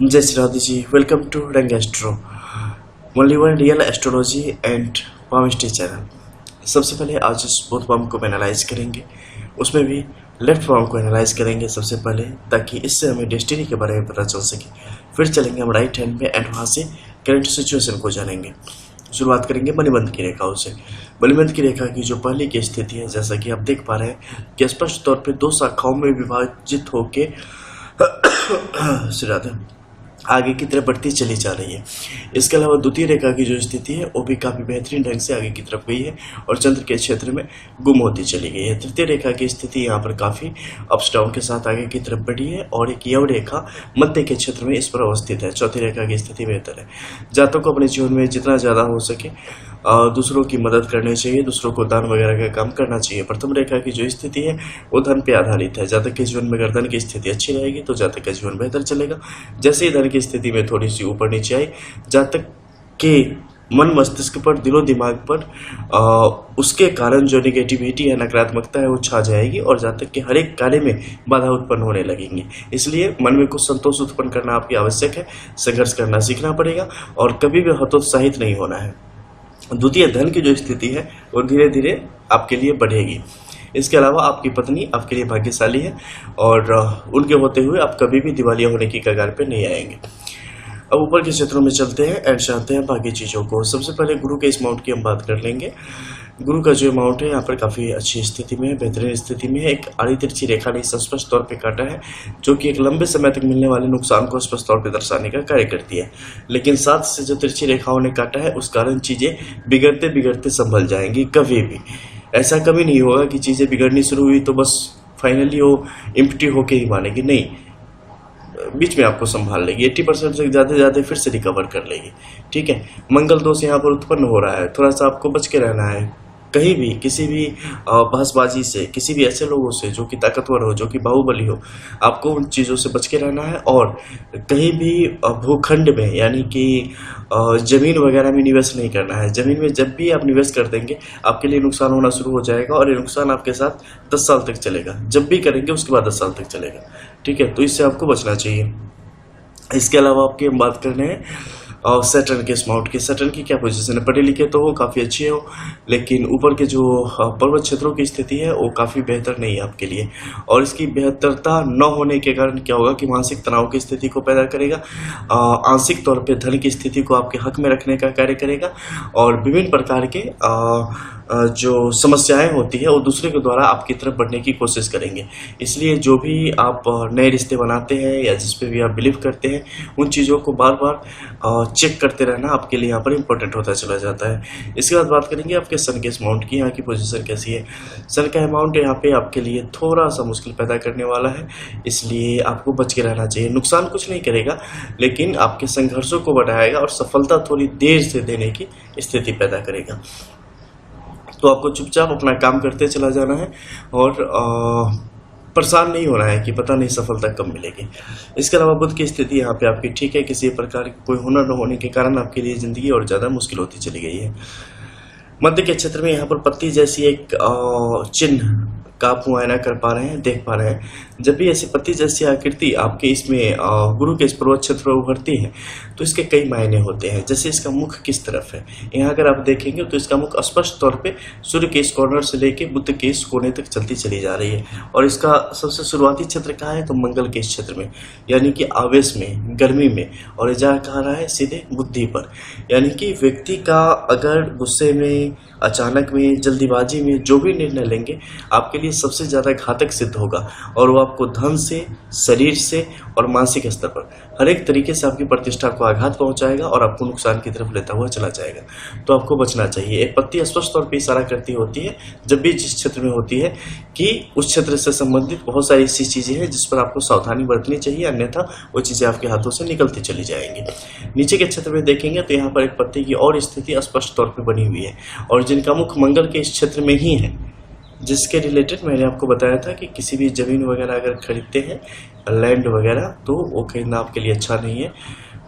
जय Shri Radhe ji. Welcome to रंग astro, only one real astrology and palmistry channel. सबसे पहले आज इस बोथ पाम को एनालाइज करेंगे, उसमें भी लेफ्ट पाम को एनालाइज करेंगे सबसे पहले, ताकि इससे हमें डेस्टिनी के बारे में पता चल सके। फिर चलेंगे हम राइट हैंड में एंड वहाँ से करंट सिचुएशन को जानेंगे। शुरुआत करेंगे मणिबंध की रेखाओं से। मणिबंध की रेखा की जो पहली की स्थिति है, जैसा कि आप देख पा रहे हैं कि स्पष्ट तौर पे दो शाखाओं में विभाजित होके श्री राधे आगे की तरफ बढ़ती चली जा रही है। इसके अलावा द्वितीय रेखा की जो स्थिति है वो भी काफी बेहतरीन ढंग से आगे की तरफ गई है और चंद्र के क्षेत्र में गुम होती चली गई है। तृतीय रेखा की स्थिति यहाँ पर काफी अप्स डाउन के साथ आगे की तरफ बढ़ी है और एक यव रेखा मध्य के क्षेत्र में इस पर अवस्थित है। चौथी रेखा की स्थिति बेहतर है। जातकों को अपने जीवन में जितना ज्यादा हो सके दूसरों की मदद करनी चाहिए, दूसरों को दान वगैरह का काम करना चाहिए। प्रथम रेखा की जो स्थिति है वो धन पे आधारित है। जातक के जीवन में अगर धन की स्थिति अच्छी रहेगी तो जातक का जीवन बेहतर चलेगा। जैसे ही धन की स्थिति में थोड़ी सी ऊपर नीचे आई, जातक के मन मस्तिष्क पर, दिलो दिमाग पर उसके कारण जो निगेटिविटी है, नकारात्मकता है, वो छा जाएगी और जातक के हर एक कार्य में बाधा उत्पन्न होने लगेंगी। इसलिए मन में कुछ संतोष उत्पन्न करना आपकी आवश्यक है। संघर्ष करना सीखना पड़ेगा और कभी भी हतोत्साहित नहीं होना है। द्वितीय धन की जो स्थिति है वो धीरे धीरे आपके लिए बढ़ेगी। इसके अलावा आपकी पत्नी आपके लिए भाग्यशाली है और उनके होते हुए आप कभी भी दिवालिया होने की कगार पे नहीं आएंगे। अब ऊपर के क्षेत्रों में चलते हैं एंड जानते हैं बाकी चीज़ों को। सबसे पहले गुरु के इस माउंट की हम बात कर लेंगे। गुरु का जो अमाउंट है यहाँ पर काफ़ी अच्छी स्थिति में है, बेहतरीन स्थिति में है। एक आड़ी तिरछी रेखा ने स्पष्ट तौर पे काटा है, जो कि एक लंबे समय तक मिलने वाले नुकसान को स्पष्ट तौर पे दर्शाने का कार्य करती है। लेकिन साथ से जो तिरछी रेखाओं ने काटा है उस कारण चीज़ें बिगड़ते बिगड़ते संभल जाएंगी। कभी भी ऐसा कभी नहीं होगा कि चीज़ें बिगड़नी शुरू हुई तो बस फाइनली वो इम्प्टी होके ही मानेगी, नहीं, बीच में आपको संभाल लेगी। 80% से ज़्यादा फिर से रिकवर कर लेगी। ठीक है, मंगल दोष यहाँ पर उत्पन्न हो रहा है, थोड़ा सा आपको बच के रहना है। कहीं भी किसी भी बहसबाजी से, किसी भी ऐसे लोगों से जो कि ताकतवर हो, जो कि बाहुबली हो, आपको उन चीज़ों से बच के रहना है। और कहीं भी भूखंड में यानी कि जमीन वगैरह में निवेश नहीं करना है। जमीन में जब भी आप निवेश कर देंगे आपके लिए नुकसान होना शुरू हो जाएगा और ये नुकसान आपके साथ 10 साल तक चलेगा। जब भी करेंगे उसके बाद 10 साल तक चलेगा। ठीक है, तो इससे आपको बचना चाहिए। इसके अलावा आपकी हम बात कर रहे हैं और सैटर्न के स्माउट की। सैटर्न की क्या पोजीशन है? पढ़े लिखे तो हो, काफ़ी अच्छे हो, लेकिन ऊपर के जो पर्वत क्षेत्रों की स्थिति है वो काफ़ी बेहतर नहीं है आपके लिए। और इसकी बेहतरता न होने के कारण क्या होगा कि मानसिक तनाव की स्थिति को पैदा करेगा, आंशिक तौर पे धन की स्थिति को आपके हक में रखने का कार्य करेगा और विभिन्न प्रकार के जो समस्याएं होती है वो दूसरे के द्वारा आपकी तरफ बढ़ने की कोशिश करेंगे। इसलिए जो भी आप नए रिश्ते बनाते हैं या जिस पे भी आप बिलीव करते हैं, उन चीज़ों को बार बार चेक करते रहना आपके लिए यहाँ पर इम्पोर्टेंट होता चला जाता है। इसके बाद बात करेंगे आपके सन के अमाउंट की। यहाँ की पोजीशन कैसी है? सन का अमाउंट यहाँ पे आपके लिए थोड़ा सा मुश्किल पैदा करने वाला है, इसलिए आपको बच के रहना चाहिए। नुकसान कुछ नहीं करेगा लेकिन आपके संघर्षों को बढ़ाएगा और सफलता थोड़ी देर से देने की स्थिति पैदा करेगा। तो आपको चुपचाप अपना काम करते चला जाना है और परेशान नहीं होना है कि पता नहीं सफलता कब मिलेगी। इसके अलावा बुध की स्थिति यहाँ पे आपकी ठीक है। किसी प्रकार की कोई हुनर न होने के कारण आपके लिए जिंदगी और ज़्यादा मुश्किल होती चली गई है। मध्य के क्षेत्र में यहाँ पर पत्ती जैसी एक चिन्ह का आप मुआयना कर पा रहे हैं, देख पा रहे हैं। जब भी ऐसी पत्ती जैसी आकृति आपके इसमें गुरु के इस पर्वत क्षेत्र पर उभरती है तो इसके कई मायने होते हैं। जैसे इसका मुख किस तरफ है, यहाँ अगर आप देखेंगे तो इसका मुख स्पष्ट तौर पे सूर्य के इस कॉर्नर से लेके बुध के इस कोने तक चलती चली जा रही है। और इसका सबसे शुरुआती क्षेत्र कहाँ है? तो मंगल के इस क्षेत्र में, यानी कि आवेश में, गर्मी में। और ये जा कहाँ रहा है? सीधे बुद्धि पर। यानी कि व्यक्ति का अगर गुस्से में, अचानक में, जल्दीबाजी में जो भी निर्णय लेंगे आपके लिए सबसे ज़्यादा घातक सिद्ध होगा और वो आपको धन से, शरीर से और मानसिक स्तर पर हर एक तरीके से आपकी प्रतिष्ठा को आघात पहुंचाएगा और आपको नुकसान की तरफ लेता हुआ चला जाएगा। तो आपको बचना चाहिए। एक पत्ती स्पष्ट तौर पर इशारा करती होती है जब भी जिस क्षेत्र में होती है कि उस क्षेत्र से संबंधित बहुत सारी ऐसी चीज़ें हैं जिस पर आपको सावधानी बरतनी चाहिए, अन्यथा वो चीज़ें आपके हाथों से निकलती चली जाएंगी। नीचे के क्षेत्र में देखेंगे तो यहाँ पर एक पत्ती की और स्थिति स्पष्ट तौर पर बनी हुई है और जिनका मुख मंगल के इस क्षेत्र में ही है, जिसके रिलेटेड मैंने आपको बताया था कि किसी भी ज़मीन वगैरह अगर खरीदते हैं, लैंड वगैरह, तो वो खरीदना आपके लिए अच्छा नहीं है।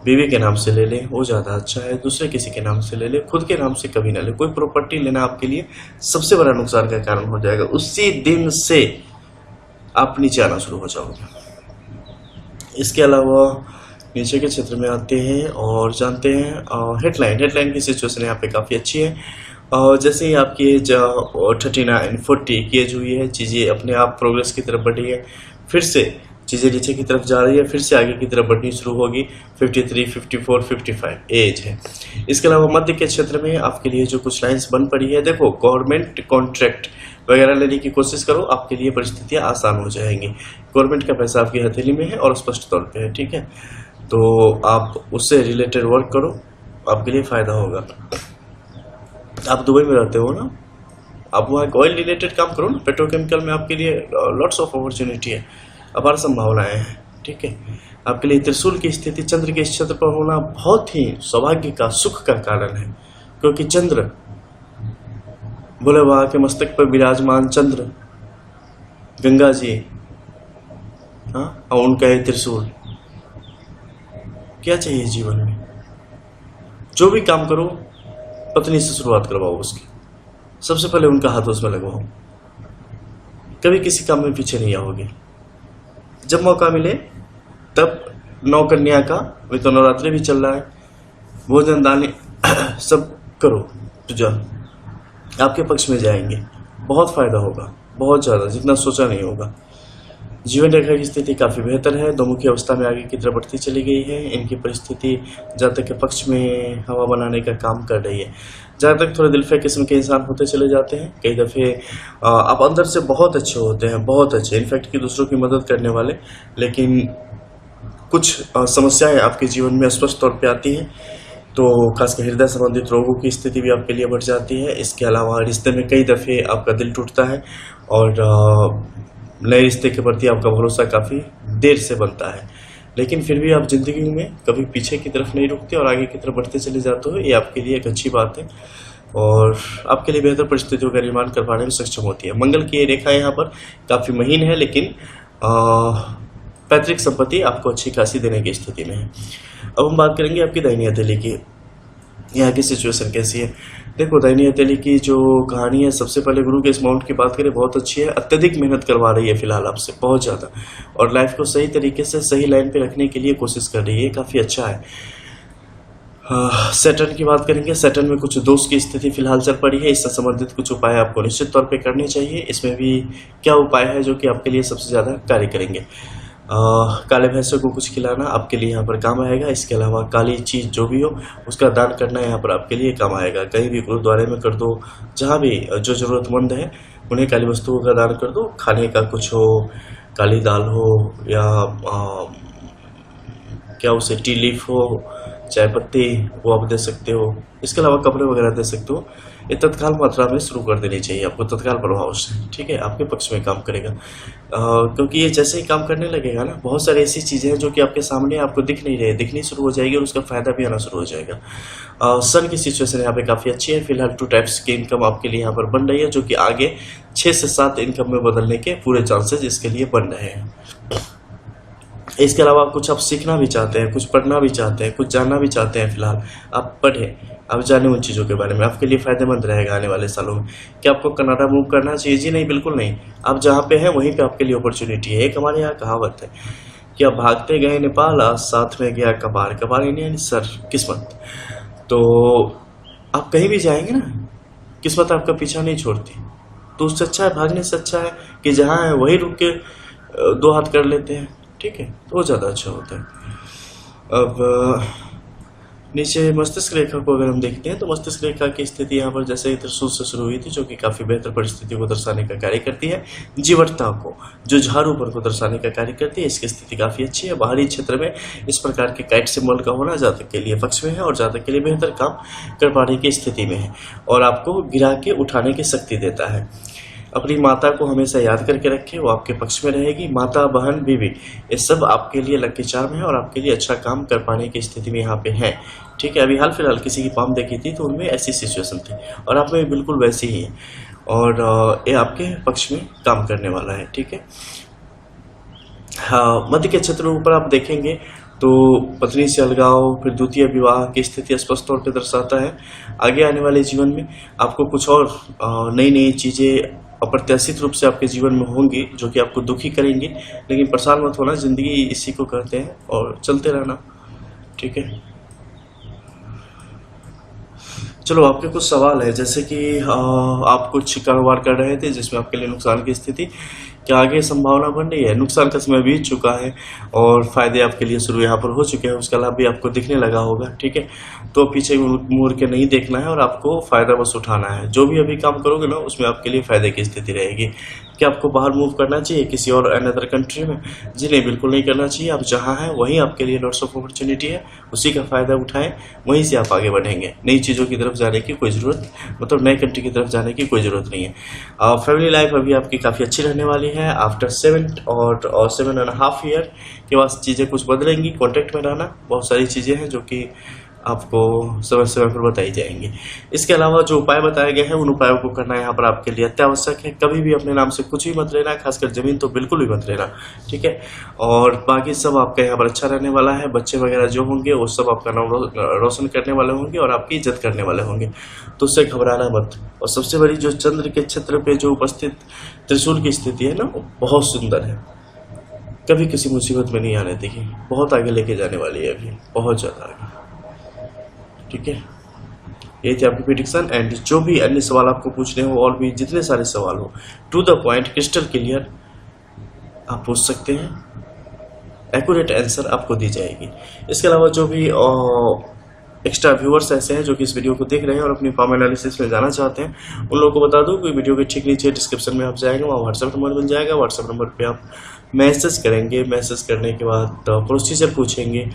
बीवी के नाम से ले लें, वो ज़्यादा अच्छा है। दूसरे किसी के नाम से ले लें, खुद के नाम से कभी ना ले। कोई प्रॉपर्टी लेना आपके लिए सबसे बड़ा नुकसान का कारण हो जाएगा। उसी दिन से आप नीचे आना शुरू हो जाओगे। इसके अलावा नीचे के क्षेत्र में आते हैं और जानते हैं हेडलाइन की सिचुएशन यहाँ पे काफ़ी अच्छी है। और जैसे ही आपकी एज 39-40 की एज हुई है, चीज़ें अपने आप प्रोग्रेस की तरफ बढ़ी है, फिर से चीज़ें नीचे की तरफ जा रही है, फिर से आगे की तरफ बढ़नी शुरू होगी। 53, 54, 55 एज है। इसके अलावा मध्य के क्षेत्र में आपके लिए जो कुछ लाइंस बन पड़ी है, देखो गवर्नमेंट कॉन्ट्रैक्ट वगैरह लेने की कोशिश करो, आपके लिए परिस्थितियाँ आसान हो जाएंगी। गवर्नमेंट का पैसा आपकी हथेली में है और स्पष्ट तौर पे है, ठीक है, तो आप उससे रिलेटेड वर्क करो, आपके लिए फ़ायदा होगा। आप दुबई में रहते हो ना, आप वहाँ ऑयल रिलेटेड काम करो ना, पेट्रोकेमिकल में आपके लिए लॉट्स ऑफ अपॉर्चुनिटी है, अपार संभावनाएं हैं, ठीक है। आपके लिए त्रिशूल की स्थिति चंद्र के क्षेत्र पर होना बहुत ही सौभाग्य का, सुख का कारण है, क्योंकि चंद्र, भोले बाबा के मस्तक पर विराजमान चंद्र, गंगा जी, हाँ, और उनका ये त्रिशूल, क्या चाहिए जीवन में? जो भी काम करो पत्नी से शुरुआत करवाओ उसकी, सबसे पहले उनका हाथ उसमें लगवाओ, कभी किसी काम में पीछे नहीं आओगे। जब मौका मिले तब नौकन्या का, वे तो नवरात्रि भी चल रहा है, भोजन दान सब करो, पूजा आपके पक्ष में जाएंगे, बहुत फायदा होगा, बहुत ज़्यादा, जितना सोचा नहीं होगा। जीवन रेखा की स्थिति काफ़ी बेहतर है, दोमुखी अवस्था में आगे की तरफ बढ़ती चली गई है। इनकी परिस्थिति जातक के पक्ष में हवा बनाने का काम कर रही है। जातक थोड़े दिलफे किस्म के इंसान होते चले जाते हैं, कई दफ़े आप अंदर से बहुत अच्छे होते हैं, बहुत अच्छे, इनफैक्ट कि दूसरों की मदद करने वाले, लेकिन कुछ समस्याएं आपके जीवन में स्पष्ट तौर पे आती हैं, तो खासकर हृदय संबंधित रोगों की स्थिति भी आपके लिए बढ़ जाती है। इसके अलावा रिश्ते में कई दफ़े आपका दिल टूटता है और नए रिश्ते के प्रति आपका भरोसा काफ़ी देर से बनता है, लेकिन फिर भी आप जिंदगी में कभी पीछे की तरफ नहीं रुकते और आगे की तरफ बढ़ते चले जाते हो। ये आपके लिए एक अच्छी बात है और आपके लिए बेहतर परिस्थितियों का निर्माण कर पाने में सक्षम होती है। मंगल की ये रेखा यहाँ पर काफ़ी महीन है, लेकिन पैतृक संपत्ति आपको अच्छी खासी देने की स्थिति में है। अब हम बात करेंगे आपकी दाहिनी हथेली की, यहाँ की सिचुएशन कैसी है। देखो दाहिनी हथेली की जो कहानी है, सबसे पहले गुरु के इस माउंट की बात करें, बहुत अच्छी है, अत्यधिक मेहनत करवा रही है फिलहाल आपसे, बहुत ज़्यादा, और लाइफ को सही तरीके से सही लाइन पे रखने के लिए कोशिश कर रही है, काफ़ी अच्छा है। सैटर्न की बात करेंगे, सैटर्न में कुछ दोष की स्थिति फिलहाल चल पड़ी है, इससे संबंधित कुछ उपाय आपको निश्चित तौर पे करने चाहिए। इसमें भी क्या उपाय है जो कि आपके लिए सबसे ज़्यादा कार्य करेंगे? काले भैंसों को कुछ खिलाना आपके लिए यहाँ पर काम आएगा। इसके अलावा काली चीज़ जो भी हो उसका दान करना यहाँ पर आपके लिए काम आएगा। कहीं भी गुरुद्वारे में कर दो, जहाँ भी जो ज़रूरतमंद है उन्हें काली वस्तुओं का दान कर दो। खाने का कुछ हो, काली दाल हो या क्या उसे टी लीफ हो, चाय पत्ती, वो आप दे सकते हो। इसके अलावा कपड़े वगैरह दे सकते हो। ये तत्काल मात्रा में शुरू कर देनी चाहिए आपको, तत्काल प्रभाव से, ठीक है, आपके पक्ष में काम करेगा। क्योंकि ये जैसे ही काम करने लगेगा ना, बहुत सारी ऐसी चीज़ें हैं जो कि आपके सामने आपको दिख नहीं रही, दिखनी शुरू हो जाएगी और उसका फायदा भी आना शुरू हो जाएगा। सन की सिचुएशन यहाँ पे काफ़ी अच्छी है। फिलहाल 2 टाइप्स की इनकम आपके लिए यहाँ पर बन रही है, जो कि आगे 6 से 7 इनकम में बदलने के पूरे चांसेस इसके लिए बन रहे हैं। इसके अलावा कुछ आप सीखना भी चाहते हैं, कुछ पढ़ना भी चाहते हैं, कुछ जानना भी चाहते हैं, फिलहाल आप पढ़ें, आप जाने उन चीज़ों के बारे में, आपके लिए फ़ायदेमंद रहेगा आने वाले सालों में। क्या आपको कनाडा मूव करना चाहिए? जी नहीं, बिल्कुल नहीं। आप जहाँ पे हैं वहीं पे आपके लिए अपॉर्चुनिटी है। एक हमारे यहाँ कहावत है कि आप भागते गए नेपाल, साथ में गया कपार, कपार यानी सर, किस्मत। तो आप कहीं भी जाएंगे ना, किस्मत आपका पीछा नहीं छोड़ती, तो उससे अच्छा है, भागने से अच्छा है कि जहाँ है वहीं रुक के 2 हाथ कर लेते हैं, ठीक है, तो वो ज़्यादा अच्छा होता है। अब नीचे मस्तिष्क रेखा को अगर हम देखते हैं तो मस्तिष्क रेखा की स्थिति यहाँ पर जैसे त्रिशूल से शुरू हुई थी, जो कि काफ़ी बेहतर परिस्थितियों को दर्शाने का कार्य करती है। जीवटता को, जो झाड़ूपन को दर्शाने का कार्य करती है, इसकी स्थिति काफ़ी अच्छी है। बाहरी क्षेत्र में इस प्रकार के काइट सिंबल का होना जातक के लिए पक्ष में है और जातक के लिए बेहतर काम कर पाने की स्थिति में है और आपको गिरा के उठाने की शक्ति देता है। अपनी माता को हमेशा याद करके रखें, वो आपके पक्ष में रहेगी। माता, बहन, बीवी, ये सब आपके लिए लकी चार्म है और आपके लिए अच्छा काम कर पाने की स्थिति में यहाँ पे है, ठीक है। अभी हाल फिलहाल किसी की पाम देखी थी तो उनमें ऐसी सिचुएशन थी और आप में बिल्कुल वैसी ही है और ये आपके पक्ष में काम करने वाला है, ठीक है। हाँ, मध्य के क्षेत्र ऊपर आप देखेंगे तो पत्नी से अलगाव, फिर द्वितीय विवाह की स्थिति स्पष्ट तौर पर दर्शाता है। आगे आने वाले जीवन में आपको कुछ और नई नई चीज़ें अप्रत्याशित रूप से आपके जीवन में होंगी जो कि आपको दुखी करेंगी, लेकिन परेशान मत होना, जिंदगी इसी को कहते हैं और चलते रहना, ठीक है। चलो आपके कुछ सवाल है, जैसे कि आप कुछ कारोबार कर रहे थे जिसमें आपके लिए नुकसान की स्थिति, क्या आगे संभावना बन रही है? नुकसान का समय बीत चुका है और फायदे आपके लिए शुरू यहाँ पर हो चुके हैं, उसका लाभ भी आपको दिखने लगा होगा, ठीक है। तो पीछे मुड़ के नहीं देखना है और आपको फायदा बस उठाना है। जो भी अभी काम करोगे ना उसमें आपके लिए फायदे की स्थिति रहेगी। क्या आपको बाहर मूव करना चाहिए किसी और अनदर कंट्री में? जी नहीं, बिल्कुल नहीं करना चाहिए। आप जहाँ हैं वहीं आपके लिए लॉट्स ऑफ अपॉर्चुनिटी है, उसी का फायदा उठाएं, वहीं से आप आगे बढ़ेंगे। नई चीज़ों की तरफ जाने की कोई ज़रूरत, मतलब नए कंट्री की तरफ जाने की कोई ज़रूरत नहीं है। फैमिली लाइफ अभी आपकी काफ़ी अच्छी रहने वाली है। आफ्टर 7.5 ईयर के बाद चीज़ें कुछ बदलेंगी। कॉन्टैक्ट में रहना, बहुत सारी चीज़ें हैं जो कि आपको समय समय पर बताई जाएंगी। इसके अलावा जो उपाय बताए गए हैं उन उपायों को करना यहाँ पर आपके लिए अत्यावश्यक है। कभी भी अपने नाम से कुछ भी मत लेना, खासकर जमीन तो बिल्कुल भी मत लेना, ठीक है। और बाकी सब आपका यहाँ पर अच्छा रहने वाला है। बच्चे वगैरह जो होंगे वो सब आपका नाम रोशन करने वाले होंगे और आपकी इज्जत करने वाले होंगे, तो उससे घबराना मत। और सबसे बड़ी जो चंद्र के क्षेत्र पे जो उपस्थित त्रिशूल की स्थिति है ना, वो बहुत सुंदर है। कभी किसी मुसीबत में नहीं आने देगी, बहुत आगे लेके जाने वाली है, अभी बहुत ज़्यादा आगे, ठीक है। ये थी आपकी प्रेडिक्शन। एंड जो भी अन्य सवाल आपको पूछने हो और भी जितने सारे सवाल हो, to the point, crystal clear आप पूछ सकते हैं, एक्यूरेट आंसर आपको दी जाएगी। इसके अलावा जो भी एक्स्ट्रा व्यूअर्स ऐसे हैं जो कि इस वीडियो को देख रहे हैं और अपनी फॉर्म एनालिसिस में जाना चाहते हैं, उन लोगों को बता दूं कि वीडियो के ठीक नीचे डिस्क्रिप्शन में आप जाएंगे, वहाँ व्हाट्सएप नंबर मिल जाएगा। व्हाट्सएप नंबर पे आप मैसेज करेंगे, मैसेज करने के बाद प्रोसीजर पूछेंगे,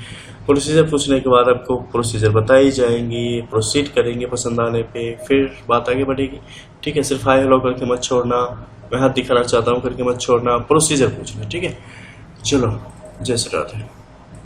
प्रोसीजर पूछने के बाद आपको प्रोसीजर बताई जाएंगी, प्रोसीड करेंगे पसंद आने पे, फिर बात आगे बढ़ेगी, ठीक है। सिर्फ हाय हेलो करके मत छोड़ना, मैं हाथ दिखाना चाहता हूँ करके मत छोड़ना, प्रोसीजर पूछना, ठीक है। चलो, जय श्री राधे।